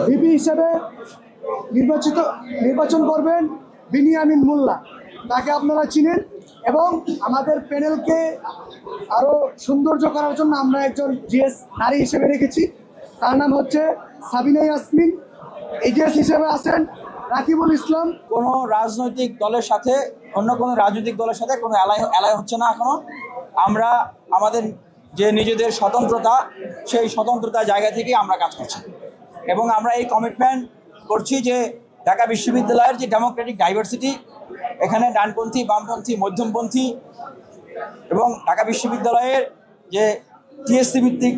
VP হিসেবে নির্বাচন করবেন বিনিয়ামিন মোল্লা, তাকে আপনারা চিনেন। এবং আমাদের প্যানেলকে আরও সৌন্দর্য করার জন্য আমরা একজন জিএস নারী হিসেবে রেখেছি, তার নাম হচ্ছে সাবিনা ইয়াসমিন। এজিএস হিসেবে আছেন রাকিবুল ইসলাম। কোনো রাজনৈতিক দলের সাথে অন্য কোনো রাজনৈতিক দলের সাথে কোনো এলাই হচ্ছে না এখনো। আমরা আমাদের যে নিজেদের স্বতন্ত্রতা, সেই স্বতন্ত্রতার জায়গা থেকেই আমরা কাজ করছি এবং আমরা এই কমিটমেন্ট করছি যে ঢাকা বিশ্ববিদ্যালয়ের যে ডেমোক্রেটিক ডাইভার্সিটি, এখানে ডানপন্থী, বামপন্থী, মধ্যমপন্থী এবং ঢাকা বিশ্ববিদ্যালয়ের যে টিএসসি ভিত্তিক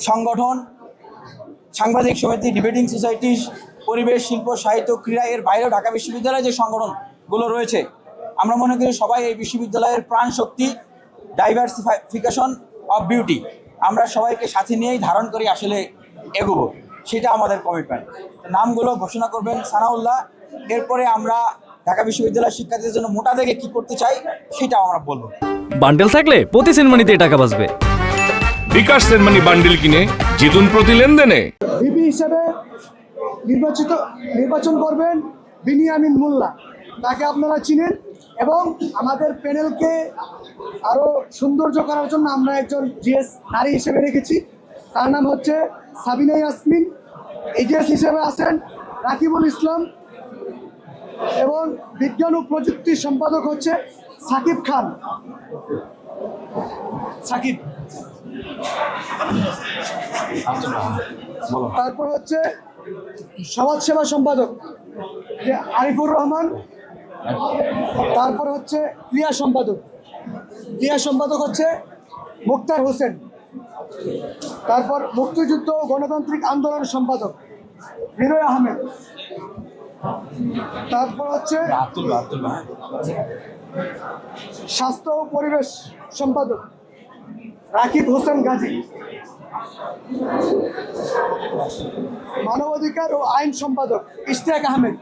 সংগঠন, সাংবাদিক সমিতি, ডিবেটিং সোসাইটি, পরিবেশ, শিল্প, সাহিত্য, ক্রীড়া, এর বাইরেও ঢাকা বিশ্ববিদ্যালয়ের যে সংগঠনগুলো রয়েছে, আমরা মনে করি সবাই এই বিশ্ববিদ্যালয়ের প্রাণ শক্তি, ডাইভার্সিফিকেশন অফ বিউটি। আমরা সবাইকে সাথে নিয়েই ধারণ করি আসলে এগোবো, সেটা আমাদের কমিটমেন্ট। নামগুলো ঘোষণা করবেন সানাউল্লাহ, এরপরে আমরা ঢাকা বিশ্ববিদ্যালয়ের শিক্ষার্থীদের জন্য মোটা থেকে কী করতে চাই সেটাও আমরা বলবো। বান্ডেল থাকলে প্রতি সেনমানিতে টাকা বাঁচবে। বিকাশ সেনমানি বান্ডেল কিনে জিতুন প্রতি লেনদেনে। ভিপি হিসেবে নির্বাচন করবেন বিনিয়ামিন মোল্লা, তাকে আপনারা চিনেন। এবং আমাদের প্যানেলকে আরও সৌন্দর্য করার জন্য আমরা একজন জিএস নারী হিসেবে রেখেছি, তার নাম হচ্ছে সাবিনা ইয়াসমিন। এজিএস হিসেবে আছেন রাকিবুল ইসলাম এবং বিজ্ঞান ও প্রযুক্তি সম্পাদক হচ্ছে সাকিব খান। সাকিব। তারপর হচ্ছে সমাজসেবা সম্পাদক যে আরিফুর রহমান। তারপর হচ্ছে ক্রিয়া সম্পাদক হচ্ছে মুক্তার হোসেন। তারপর মুক্তিযুদ্ধ ও গণতান্ত্রিক আন্দোলন সম্পাদক হিরোয় আহমেদ। তারপর হচ্ছে স্বাস্থ্য ও পরিবেশ সম্পাদক রাকিব হোসেন গাজী। মানবাধিকার ও আইন সম্পাদক ইশতিয়াক আহমেদ।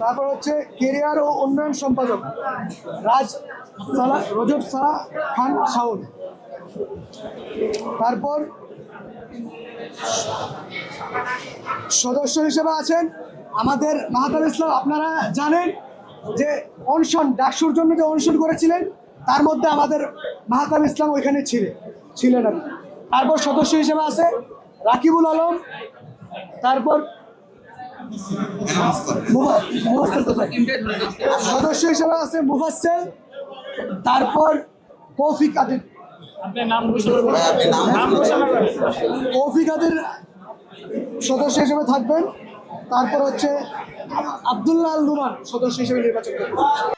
তারপর হচ্ছে কেরিয়ার ও উন্নয়ন সম্পাদক রজব সালাহ খান শাওন। তারপর সদস্য হিসেবে আছেন আমাদের মাহাতাব ইসলাম। আপনারা জানেন যে ডাকসুর জন্য যে অনশন করেছিলেন, তার মধ্যে আমাদের মাহাতাব ইসলাম ওইখানে ছিলেন আর। তারপর সদস্য হিসেবে আছে রাকিবুল আলম। তারপর সদস্য হিসেবে আছে মুফাসসেল। তারপর কৌফিক আদির সদস্য হিসেবে থাকবেন। তারপর হচ্ছে আব্দুল্লাহ আল নুমান সদস্য হিসেবে নির্বাচন করবেন।